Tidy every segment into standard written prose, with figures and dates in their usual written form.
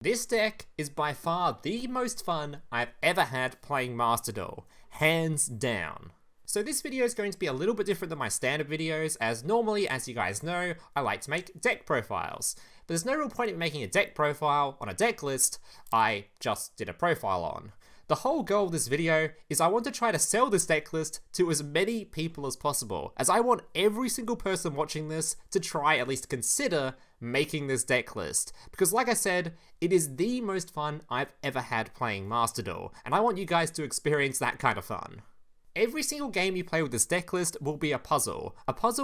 This deck is by far the most fun I've ever had playing Master Duel, hands down. So this video is going to be a little bit different than my standard videos, as normally, as you guys know, I like to make deck profiles. But there's no real point in making a deck profile on a deck list I just did a profile on. The whole goal of this video is I want to try to sell this deck list to as many people as possible, as I want every single person watching this to try at least consider making this deck list. Because like I said, it is the most fun I've ever had playing Master Duel, and I want you guys to experience that kind of fun. Every single game you play with this deck list will be a puzzle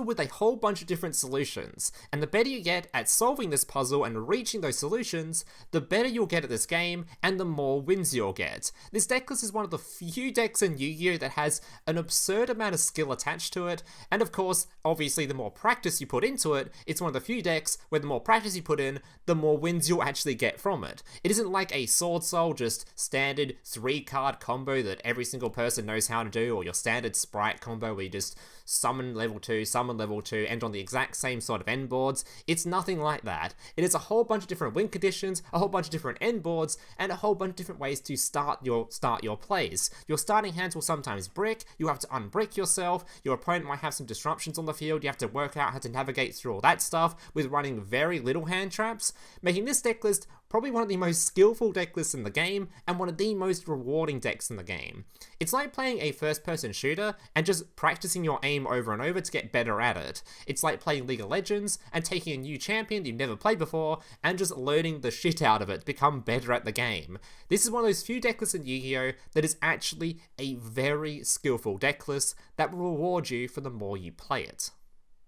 with a whole bunch of different solutions, and the better you get at solving this puzzle and reaching those solutions, the better you'll get at this game, and the more wins you'll get. This deck list is one of the few decks in Yu-Gi-Oh! That has an absurd amount of skill attached to it, and of course, obviously the more practice you put into it, it's one of the few decks where the more practice you put in, the more wins you'll actually get from it. It isn't like a Swordsoul, just standard 3-card combo that every single person knows how to do, or your standard sprite combo where you just summon level 2, end on the exact same sort of end boards. It's nothing like that. It is a whole bunch of different win conditions, a whole bunch of different end boards, and a whole bunch of different ways to start your plays. Your starting hands will sometimes brick, you have to unbrick yourself, your opponent might have some disruptions on the field, you have to work out how to navigate through all that stuff with running very little hand traps, making this deck list probably one of the most skillful deck lists in the game, and one of the most rewarding decks in the game. It's like playing a first-person shooter and just practicing your aim over and over to get better at it. It's like playing League of Legends and taking a new champion that you've never played before and just learning the shit out of it to become better at the game. This is one of those few deck lists in Yu-Gi-Oh! That is actually a very skillful deck list that will reward you for the more you play it.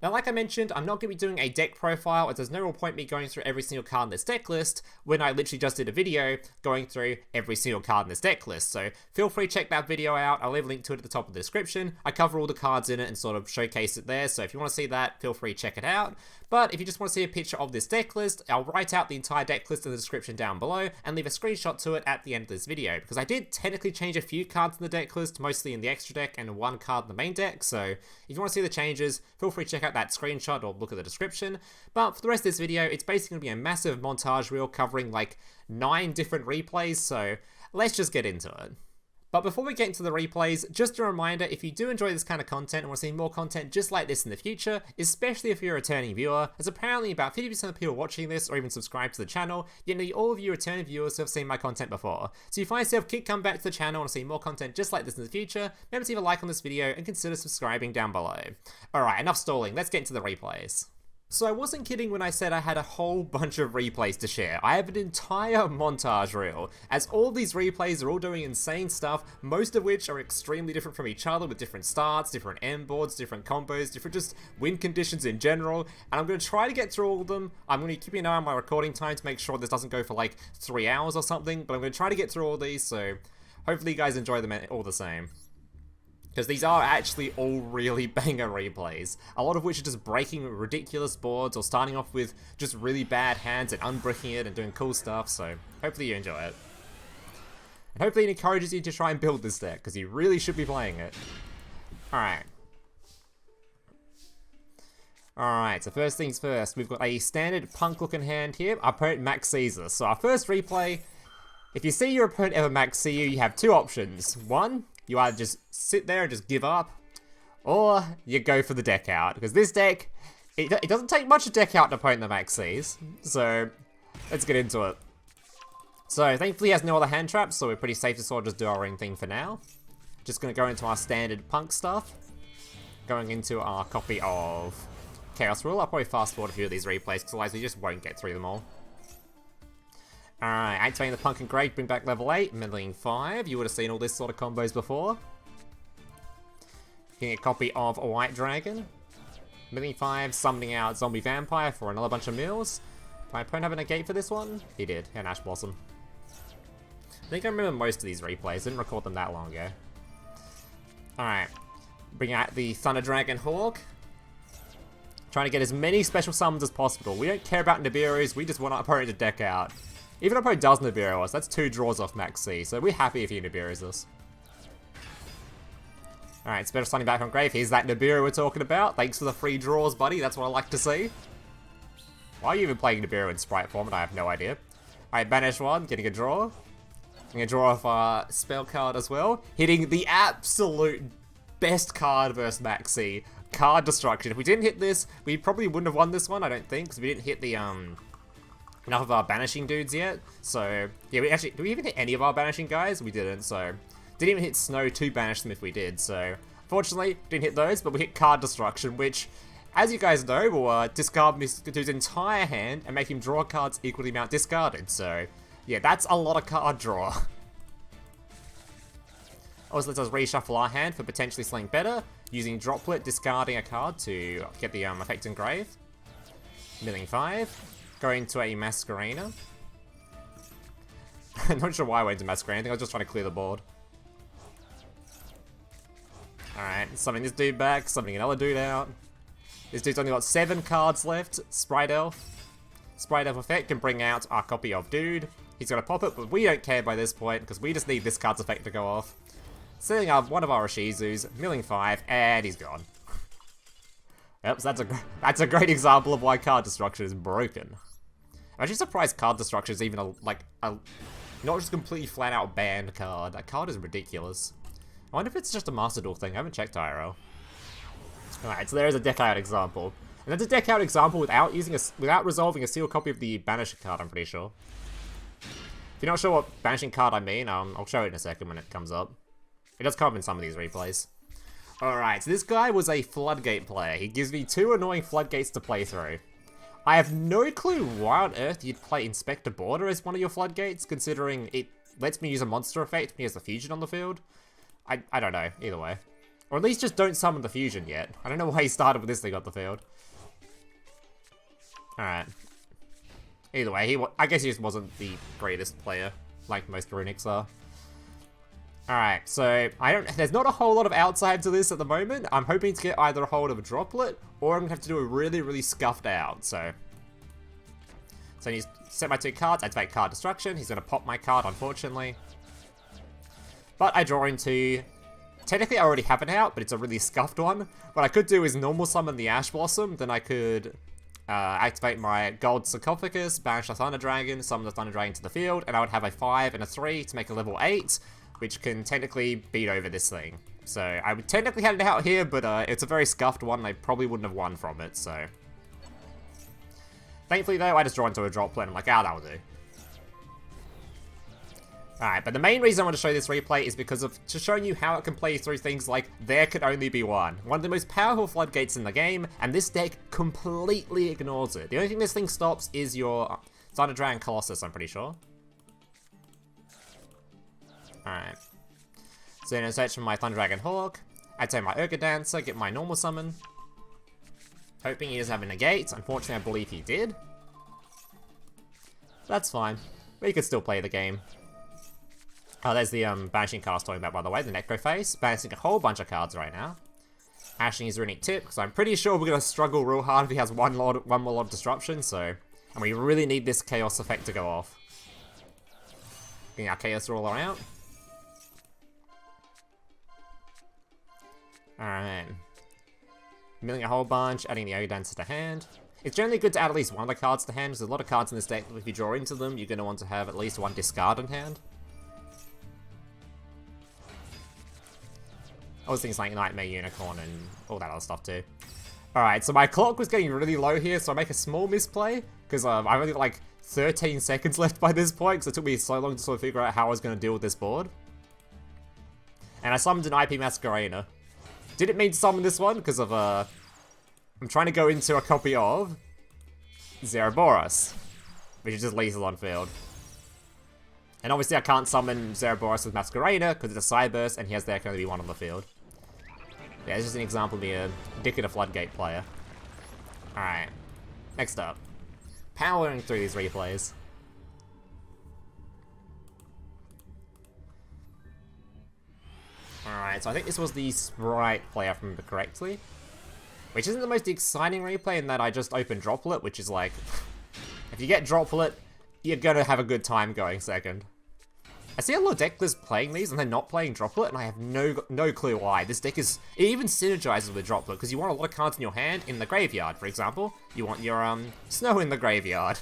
Now, like I mentioned, I'm not going to be doing a deck profile, as there's no real point in me going through every single card in this deck list when I literally just did a video going through every single card in this deck list. So feel free to check that video out. I'll leave a link to it at the top of the description. I cover all the cards in it and sort of showcase it there. So if you want to see that, feel free to check it out. But if you just want to see a picture of this deck list, I'll write out the entire deck list in the description down below and leave a screenshot to it at the end of this video, because I did technically change a few cards in the deck list, mostly in the extra deck and one card in the main deck. So if you want to see the changes, feel free to check out that screenshot or look at the description. But for the rest of this video, it's basically going to be a massive montage reel covering like 9 different replays, so let's just get into it. But before we get into the replays, just a reminder, if you do enjoy this kind of content and want to see more content just like this in the future, especially if you're a returning viewer, as apparently about 50% of people watching this or even subscribe to the channel, yet nearly all of you returning viewers have seen my content before. So if you find yourself come back to the channel and want to see more content just like this in the future, remember to leave a like on this video and consider subscribing down below. Alright, enough stalling, let's get into the replays. So I wasn't kidding when I said I had a whole bunch of replays to share. I have an entire montage reel, as all these replays are all doing insane stuff, most of which are extremely different from each other with different starts, different end boards, different combos, different just win conditions in general, and I'm going to try to get through all of them. I'm going to keep an eye on my recording time to make sure this doesn't go for like 3 hours or something, but I'm going to try to get through all these, so hopefully you guys enjoy them all the same. Because these are actually all really banger replays, a lot of which are just breaking ridiculous boards or starting off with just really bad hands and unbricking it and doing cool stuff, so hopefully you enjoy it. And hopefully it encourages you to try and build this deck, because you really should be playing it. Alright. Alright, so first things first, we've got a standard punk looking hand here. Our opponent Maxx sees us. So our first replay, if you see your opponent ever Maxx see you, you have 2 options. One, you either just sit there and just give up, or you go for the deck out. Because this deck, it doesn't take much to deck out an opponent that Maxx sees. So, let's get into it. So, thankfully he has no other hand traps, so we're pretty safe to sort of just do our own thing for now. Just going to go into our standard punk stuff. Going into our copy of Chaos Rule. I'll probably fast forward a few of these replays, because otherwise we just won't get through them all. Alright, activating the Punk and Great, bring back level 8, middling 5. You would have seen all this sort of combos before. Getting a copy of a White Dragon. Middling 5, summoning out Zombie Vampire for another bunch of mills. Did my opponent have a negate for this one? He did, and Ash Blossom. I think I remember most of these replays, didn't record them that long ago. Alright, bring out the Thunder Dragon Hawk. Trying to get as many special summons as possible. We don't care about Nibiru's, we just want our opponent to deck out. Even if our opponent does Nibiru us, that's 2 draws off Maxx C, so we're happy if he Nibiru's us. Alright, special stunning back on Grave. Here's that Nibiru we're talking about. Thanks for the free draws, buddy. That's what I like to see. Why are you even playing Nibiru in sprite form? I have no idea. Alright, banish one, getting a draw. Getting a draw off our spell card as well. Hitting the absolute best card versus Maxx. Card Destruction. If we didn't hit this, we probably wouldn't have won this one, I don't think, because we didn't hit the, enough of our banishing dudes yet. So, yeah, did we even hit any of our banishing guys? We didn't, so. Didn't even hit Snow to banish them if we did, so. Fortunately, didn't hit those, but we hit Card Destruction, which, as you guys know, will discard this dude's entire hand and make him draw cards equal to the amount discarded. So, yeah, that's a lot of card draw. Also lets us reshuffle our hand for potentially something better, using Droplet, discarding a card to get the effect engraved. Milling 5. Going to a Masquerader. I'm not sure why I went to Masquerader, I think I was just trying to clear the board. Alright, summoning this dude back, summoning another dude out. This dude's only got 7 cards left. Sprite Elf. Sprite Elf effect can bring out our copy of dude. He's gonna pop it, but we don't care by this point, because we just need this card's effect to go off. Setting up one of our Ishizus, milling 5, and he's gone. Yep, so that's a great example of why Card Destruction is broken. I'm actually surprised Card Destruction is even not just completely flat out banned card. That card is ridiculous. I wonder if it's just a Master Duel thing. I haven't checked IRL. Alright, so there's a deck out example. And that's a deck out example without resolving a sealed copy of the Banisher card, I'm pretty sure. If you're not sure what Banishing card I mean, I'll show it in a second when it comes up. It does come up in some of these replays. Alright, so this guy was a Floodgate player. He gives me 2 annoying Floodgates to play through. I have no clue why on earth you'd play Inspector Border as one of your Floodgates, considering it lets me use a monster effect when he has the fusion on the field. I don't know, either way. Or at least just don't summon the fusion yet. I don't know why he started with this thing on the field. Alright. Either way, I guess he just wasn't the greatest player, like most Runics are. Alright, so there's not a whole lot of outside to this at the moment. I'm hoping to get either a hold of a Droplet, or I'm going to have to do a really, really scuffed out, so I need to set my 2 cards, activate Card Destruction. He's going to pop my card, unfortunately. But I draw into... Technically, I already have it out, but it's a really scuffed one. What I could do is normal summon the Ash Blossom, then I could activate my Gold Sarcophagus, banish the Thunder Dragon, summon the Thunder Dragon to the field, and I would have a 5 and a 3 to make a level 8, which can technically beat over this thing. So I would technically have it out here, but it's a very scuffed one, and I probably wouldn't have won from it, so... Thankfully, though, I just draw into a Droplet, and I'm like, that'll do. Alright, but the main reason I want to show this replay is because of just showing you how it can play through things like There Could Only Be One of the most powerful Floodgates in the game, and this deck completely ignores it. The only thing this thing stops is your Thunder Dragon Colossus, I'm pretty sure. Alright. So then I search for my Thunder Dragon Hawk, activate my Ogre Dancer, get my normal summon. Hoping he doesn't have a negate. Unfortunately, I believe he did. That's fine. We could still play the game. Oh, there's the banishing card I was talking about, by the way, the Necroface. Banishing a whole bunch of cards right now. Ashing his Runic Tip, because I'm pretty sure we're going to struggle real hard if he has one more Lord of Disruption, so... And we really need this Chaos effect to go off. Getting our Chaos Ruler out. Alright. Milling a whole bunch, adding the Ogre Dancer to hand. It's generally good to add at least one of the cards to hand, because there's a lot of cards in this deck, if you draw into them, you're going to want to have at least one discard in hand. I was thinking like Nightmare Unicorn and all that other stuff too. Alright, so my clock was getting really low here, so I make a small misplay, because I've only got like 13 seconds left by this point, because it took me so long to sort of figure out how I was going to deal with this board. And I summoned an IP Masquerader. Didn't mean to summon this one, because of, I'm trying to go into a copy of Zeraboros, which is just lethal on field. And obviously I can't summon Zeraboros with Masquerader, because it's a Psyburst, and he has there can only be one on the field. Yeah, it's just an example of me a dick and a Floodgate player. Alright, next up. Powering through these replays. Alright, so I think this was the Sprite play, if I remember correctly. Which isn't the most exciting replay in that I just opened Droplet, which is like... if you get Droplet, you're gonna have a good time going second. I see a lot of deck lists playing these and they're not playing Droplet, and I have no clue why. This deck it even synergizes with Droplet, because you want a lot of cards in your hand in the graveyard, for example. You want your Snow in the graveyard.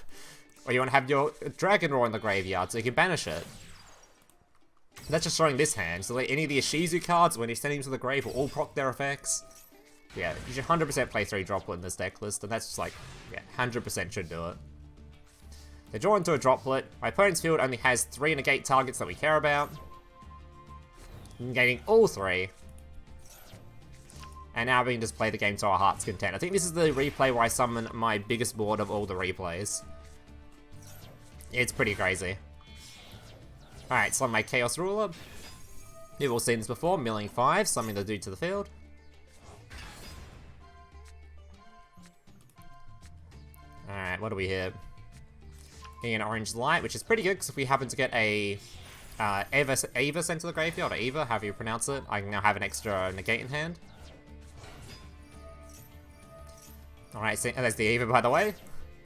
Or you want to have your Dragonroar in the graveyard so you can banish it. That's just showing this hand, so like any of the Ishizu cards, when you send him to the grave, will all proc their effects. Yeah, you should 100% play 3 Droplet in this deck list, and that's just like, yeah, 100% should do it. They draw into a Droplet. My opponent's field only has 3 negate targets that we care about. Negating all 3. And now we can just play the game to our heart's content. I think this is the replay where I summon my biggest board of all the replays. It's pretty crazy. Alright, summon my Chaos Ruler. You've all seen this before, milling 5, summoning the dude to the field. Alright, what do we hit? Getting an orange light, which is pretty good, because if we happen to get a Eva sent to the graveyard, or Eva, however you pronounce it, I can now have an extra negate in hand. Alright, so there's the Eva, by the way.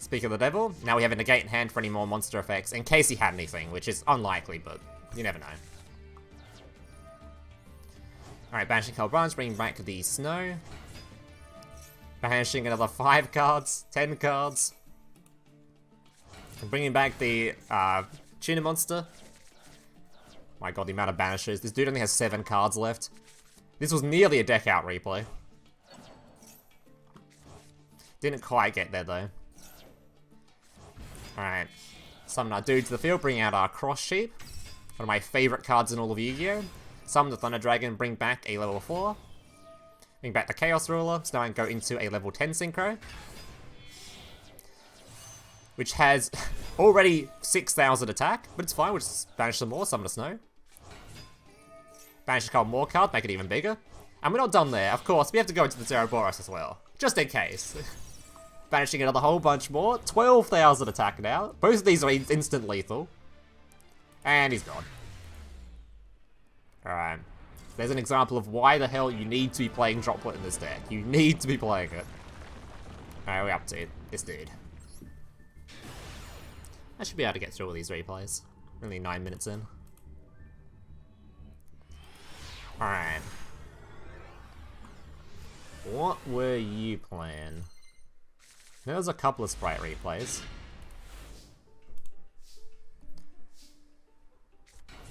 Speak of the devil, now we have a negate in hand for any more monster effects, in case he had anything, which is unlikely, but you never know. Alright, banishing Cold Branch, bringing back the snow. Banishing another 5 cards, 10 cards. And bringing back the Tuna Monster. My god, the amount of banishes. This dude only has 7 cards left. This was nearly a deck out replay. Didn't quite get there though. Alright. Summon our dude to the field, bring out our Cross Sheep. One of my favourite cards in all of Yu-Gi-Oh! Summon the Thunder Dragon, bring back a level 4. Bring back the Chaos Ruler, so now I can go into a level 10 Synchro. Which has already 6,000 attack, but it's fine, we'll just banish some more, summon a Snow. Banish a couple more cards, make it even bigger. And we're not done there, of course, we have to go into the Ouroboros as well, just in case. Banishing another whole bunch more, 12,000 attack now. Both of these are instant lethal. And he's gone. Alright. There's an example of why the hell you need to be playing Droplet in this deck. You need to be playing it. Alright, we're up to this dude. I should be able to get through all these replays. Only 9 minutes in. Alright. What were you playing? There was a couple of sprite replays.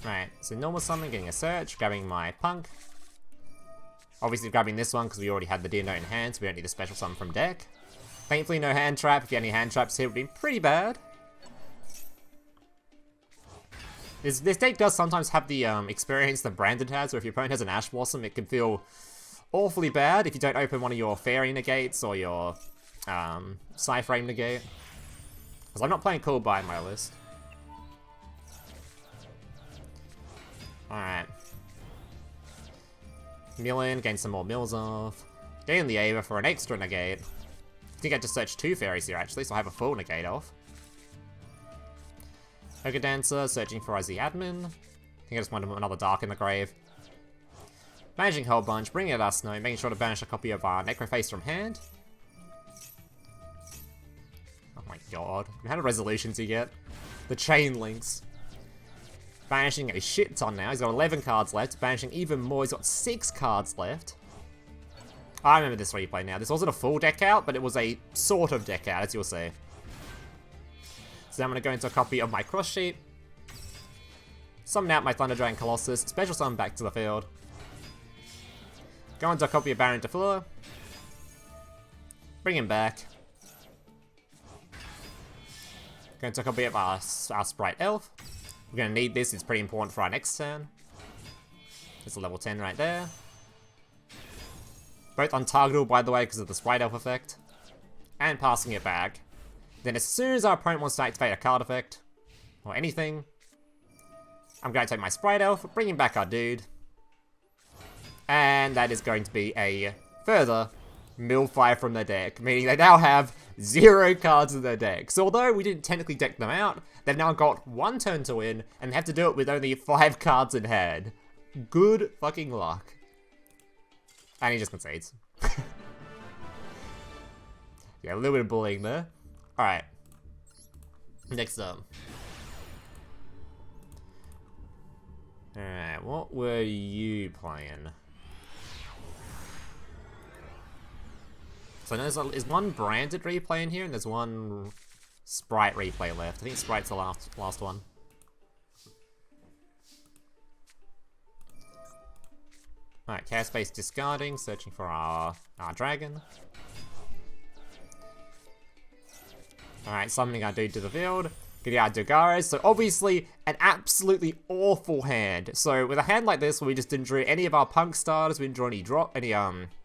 Right, so normal summon, getting a search, grabbing my Punk. Obviously grabbing this one because we already had the Deer Note in hand, so we don't need a special summon from deck. Thankfully no hand trap. If you get any hand traps here, it would be pretty bad. This deck does sometimes have the experience that Brandon has, where if your opponent has an Ash Blossom, it can feel awfully bad if you don't open one of your Fairy Negates or your Psy-Frame Negate. Because I'm not playing Cool Buy in my list. Alright. Mill in, gain some more mills off. Gain the Ava for an extra negate. I think I just searched 2 fairies here actually, so I have a full negate off. Ogre Dancer, searching for the admin. I think I just wanted another Dark in the grave. Banishing a whole bunch, bringing out our Snow, making sure to banish a copy of our Necroface from hand. Oh my god, how many resolutions do you get? The chain links. Banishing a shit ton now, he's got 11 cards left, banishing even more, he's got 6 cards left. I remember this replay now, this wasn't a full deck out, but it was a sort of deck out, as you'll see. So now I'm going to go into a copy of my Cross Sheep. Summon out my Thunder Dragon Colossus, special summon back to the field. Go into a copy of Baronne de Fleur. Bring him back. Go into a copy of our Sprite Elf. We're going to need this, it's pretty important for our next turn. There's a level 10 right there. Both untargetable, by the way, because of the Sprite Elf effect. And passing it back. Then as soon as our opponent wants to activate a card effect, or anything, I'm going to take my Sprite Elf, bringing back our dude. And that is going to be a further mill 5 from their deck, meaning they now have 0 cards in their deck. So although we didn't technically deck them out, they've now got 1 turn to win, and they have to do it with only 5 cards in hand. Good fucking luck. And he just concedes. Yeah, a little bit of bullying there. Alright. Next up. Alright, what were you playing? So there's one branded replay in here, and there's one Sprite replay left. I think Sprite's the last one. Alright, Chaos Base discarding, searching for our dragon. Alright, summoning our dude to the field. Getting our Dogares. So obviously, an absolutely awful hand. So with a hand like this, where we just didn't draw any of our Punk starters, we didn't draw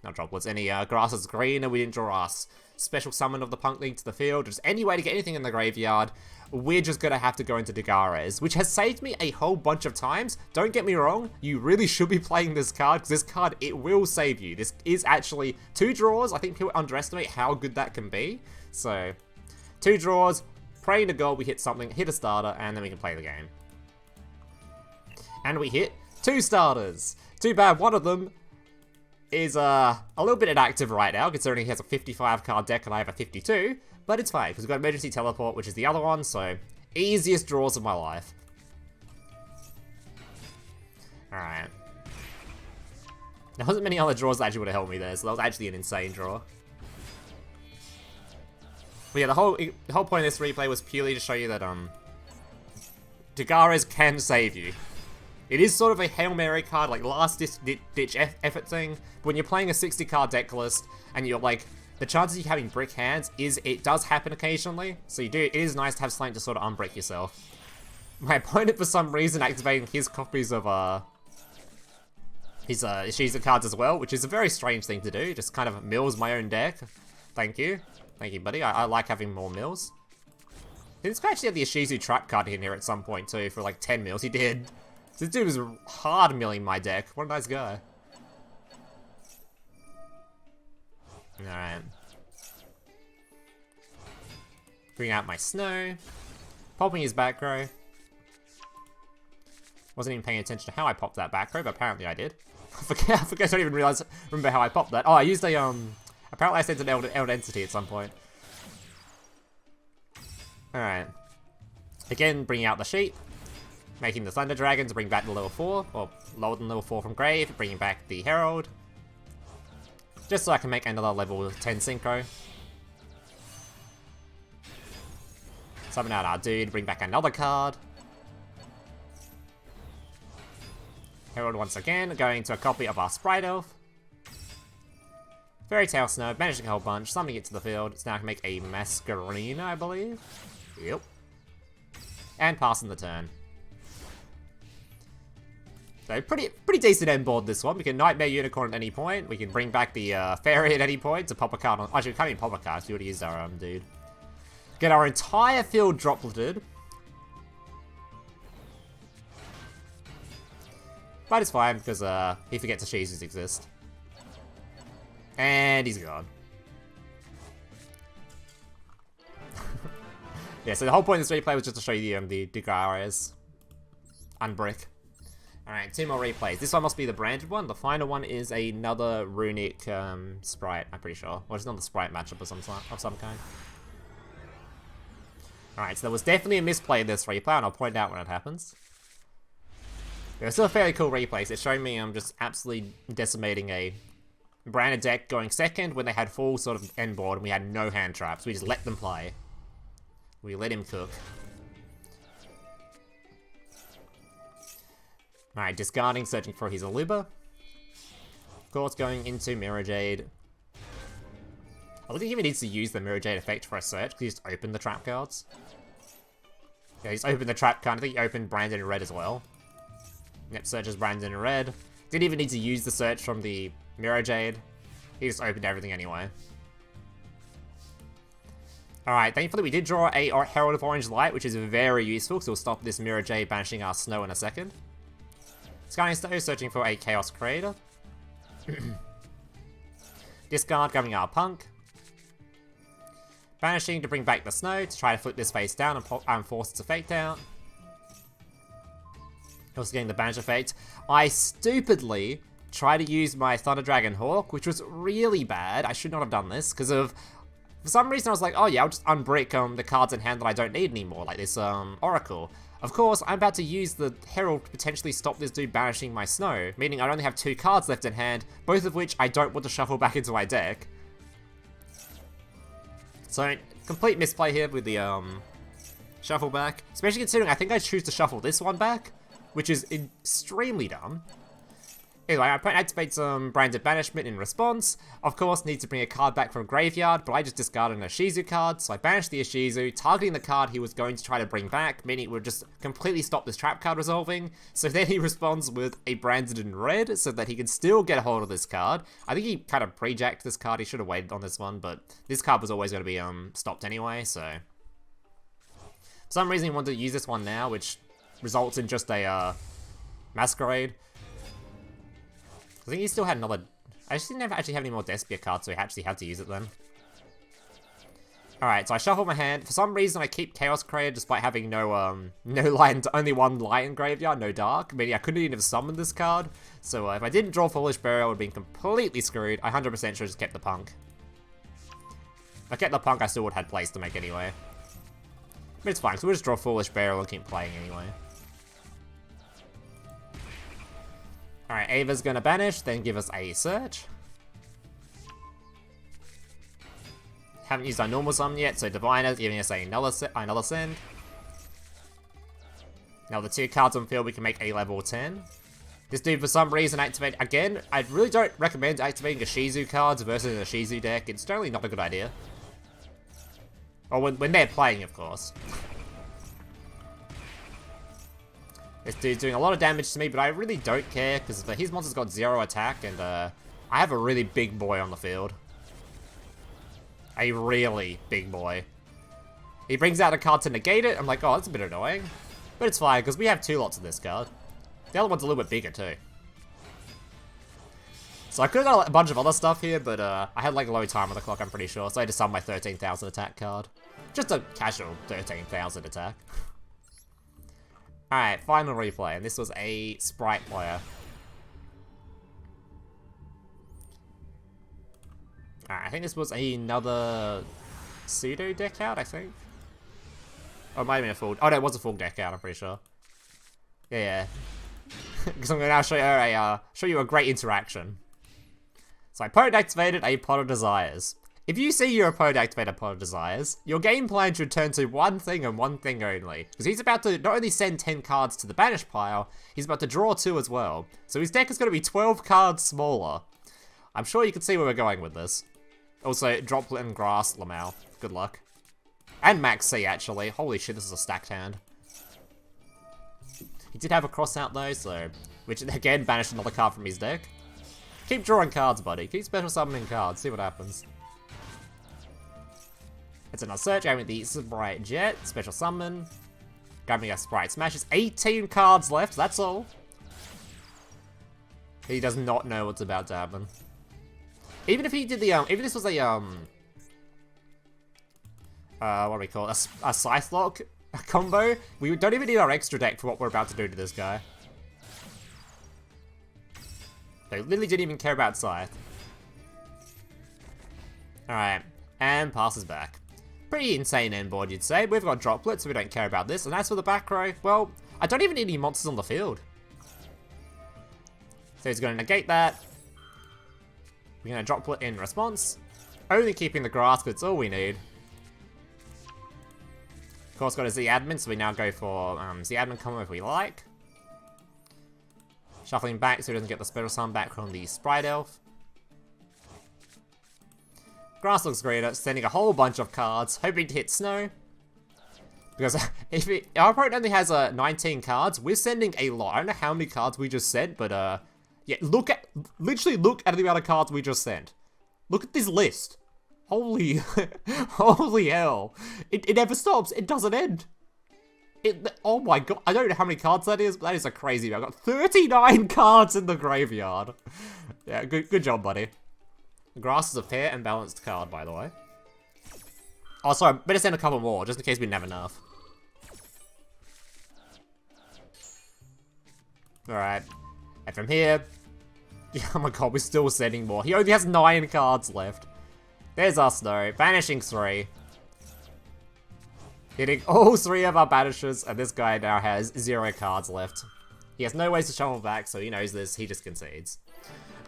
not droplets, any Grasses Green, and we didn't draw our special summon of the Punkling to the field, just any way to get anything in the graveyard, we're just gonna have to go into Dogares, which has saved me a whole bunch of times. Don't get me wrong, you really should be playing this card, because this card, it will save you. This is actually 2 draws. I think people underestimate how good that can be. So, 2 draws, praying to God we hit something, hit a starter, and then we can play the game. And we hit 2 starters. Too bad one of them is a little bit inactive right now, considering he has a 55 card deck and I have a 52, but it's fine, because we've got Emergency Teleport, which is the other one, so easiest draws of my life. Alright. There wasn't many other draws that actually would have helped me there, so that was actually an insane draw. But yeah, the whole point of this replay was purely to show you that, Dogares can save you. It is sort of a Hail Mary card, like last-ditch effort thing. But when you're playing a 60-card deck list, and you're like, the chances of you having brick hands it does happen occasionally. So it is nice to have something to sort of unbrick yourself. My opponent, for some reason, activating his copies of, his Shiza cards as well, which is a very strange thing to do. Just kind of mills my own deck. Thank you. Thank you, buddy. I like having more mills. This actually had the Ishizu trap card in here at some point, too, for like 10 mills. He did. This dude was hard milling my deck. What a nice guy. Alright. Bring out my Snow. Popping his back row. Wasn't even paying attention to how I popped that back row, but apparently I did. I forget, I don't even remember how I popped that. Oh, I used a, apparently I sent an Eld Entity at some point. Alright. Again, bringing out the sheep. Making the Thunder Dragon to bring back the level 4, or lower than level 4 from grave, bringing back the Herald. Just so I can make another level 10 Synchro. Summon out our dude, bring back another card. Herald once again, going to a copy of our Sprite Elf. Fairy Tail Snow, banishing a whole bunch, summoning it to the field. So now I can make a Masquerina, I believe. Yep. And passing the turn. So pretty decent end board this one. We can Nightmare Unicorn at any point. We can bring back the Fairy at any point to pop a card on. Actually, we can't even pop a card. We already used our dude. Get our entire field dropleted. But it's fine because he forgets Ishizus exist. And he's gone. Yeah, so the whole point of this replay was just to show you the Dogares unbrick. Alright, 2 more replays. This one must be the branded one. The final one is another runic sprite, I'm pretty sure. Or it's another sprite matchup of some kind. Alright, so there was definitely a misplay in this replay, and I'll point out when it happens. It was still a fairly cool replay, so it's showing me I'm just absolutely decimating a branded deck going second when they had full sort of end board and we had no hand traps. We just let them play. We let him cook. Alright, discarding, searching for his Aluba. Of course, going into Mirror Jade. I don't think he even needs to use the Mirror Jade effect for a search, because he just opened the trap cards. Yeah, he's opened the trap card. I think he opened Branded in red as well. Yep, searches Branded in red. Didn't even need to use the search from the Mirror Jade. He just opened everything anyway. Alright, thankfully we did draw a Herald of Orange Light, which is very useful, because we'll stop this Mirror Jade banishing our Snow in a second. Scanning Snow, searching for a Chaos Creator. Discard, grabbing our Punk. Banishing to bring back the Snow, to try to flip this face down and force its effect out. Also getting the Banish effect. I stupidly tried to use my Thunder Dragon Hawk, which was really bad. I should not have done this, because of... For some reason I was like, oh yeah, I'll just unbrick the cards in hand that I don't need anymore, like this Oracle. Of course, I'm about to use the Herald to potentially stop this dude banishing my Snow, meaning I only have 2 cards left in hand, both of which I don't want to shuffle back into my deck. So, Complete misplay here with the, shuffle back. Especially considering I think I choose to shuffle this one back, which is extremely dumb. Anyway, my opponent activates Branded Banishment in response. Of course, needs to bring a card back from graveyard, but I just discarded an Ishizu card, so I banished the Ishizu, targeting the card he was going to try to bring back, meaning it would just completely stop this trap card resolving. So then he responds with a Branded in red, so that he can still get a hold of this card. I think he kind of pre-jacked this card, he should have waited on this one, but this card was always going to be stopped anyway, so... For some reason he wanted to use this one now, which results in just a Masquerade. I think he still had another... I just didn't actually have any more Despia cards, so he actually had to use it then. Alright, so I shuffle my hand. For some reason, I keep Chaos Kraid despite having no light, only one light in graveyard, no dark. Meaning I couldn't even have summoned this card. So if I didn't draw Foolish Burial, I would have been completely screwed. I 100% should have just kept the Punk. If I kept the Punk, I still would have had place to make anyway. But it's fine, so we'll just draw Foolish Burial and keep playing anyway. Alright, Ava's gonna banish, then give us a search. Haven't used our normal summon yet, so Diviner giving us another send. Now the 2 cards on field, we can make a level 10. This dude, for some reason, activate again. I really don't recommend activating Ishizu cards versus an Ishizu deck. It's generally not a good idea. Or when they're playing, of course. This dude's doing a lot of damage to me, but I really don't care, because his monster's got 0 attack, and I have a really big boy on the field. A really big boy. He brings out a card to negate it. I'm like, oh, that's a bit annoying. But it's fine, because we have 2 lots of this card. The other one's a little bit bigger, too. So I could have got a bunch of other stuff here, but I had like a low time on the clock, I'm pretty sure. So I just summoned my 13,000 attack card. Just a casual 13,000 attack. Alright, final replay, and this was a Sprite player. Alright, I think this was another pseudo deck out, I think. Oh, it might have been a full... Oh no, it was a full deck out, I'm pretty sure. Yeah. Because I'm going to now show you a great interaction. So my opponent activated a Pot of Desires. If you see your opponent activate a Pot of Desires, your game plan should turn to one thing and one thing only. Because he's about to not only send 10 cards to the banish pile, he's about to draw 2 as well. So his deck is going to be 12 cards smaller. I'm sure you can see where we're going with this. Also, Droplet and Grass, Lamau. Good luck. And Maxx, actually. Holy shit, this is a stacked hand. He did have a cross out though, so... Which, again, banished another card from his deck. Keep drawing cards, buddy. Keep special summoning cards. See what happens. It's another search. Going with the Sprite Jet. Special summon. Grabbing a Sprite Smashes. 18 cards left. That's all. He does not know what's about to happen. Even if he did the, even this was a, what do we call it? A Scythe Lock combo. We don't even need our extra deck for what we're about to do to this guy. They literally didn't even care about Scythe. Alright, and passes back. Pretty insane end board, you'd say. We've got Droplet, so we don't care about this. And as for the back row, well, I don't even need any monsters on the field. So he's going to negate that. We're going to Droplet in response. Only keeping the grass, but it's all we need. Of course, got a Z admin, so we now go for Z admin combo if we like. Shuffling back so he doesn't get the special summon back from the Sprite Elf. Grass looks great at sending a whole bunch of cards, hoping to hit Snow. Because if our opponent only has 19 cards, we're sending a lot. I don't know how many cards we just sent, but yeah, literally look at the amount of cards we just sent. Look at this list. Holy, holy hell. It never stops. It doesn't end. Oh my god. I don't know how many cards that is, but that is a crazy amount. I've got 39 cards in the graveyard. Yeah, good job, buddy. Grass is a fair and balanced card, by the way. Oh, sorry. Better send a couple more, just in case we didn't have enough. Alright. And from here... Yeah, oh my god, we're still sending more. He only has 9 cards left. There's our Snow. Banishing 3. Hitting all 3 of our banishes, and this guy now has 0 cards left. He has no ways to shuffle back, so he knows this. He just concedes.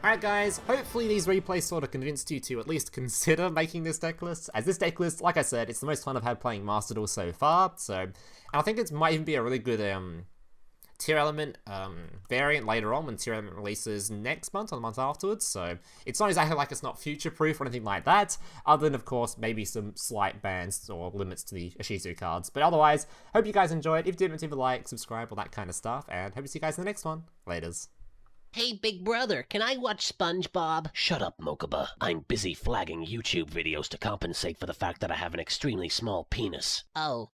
Alright guys, hopefully these replays sort of convinced you to at least consider making this deck list, as this deck list, like I said, it's the most fun I've had playing Master Duel so far, so, and I think it might even be a really good tier element variant later on when tier element releases next month or the month afterwards, so it's not exactly like it's not future proof or anything like that, other than of course maybe some slight bans or limits to the Agido cards, but otherwise, hope you guys enjoyed. If you did, leave a like, subscribe, all that kind of stuff, and hope to see you guys in the next one. Laters. Hey, big brother, can I watch SpongeBob? Shut up, Mokuba. I'm busy flagging YouTube videos to compensate for the fact that I have an extremely small penis. Oh.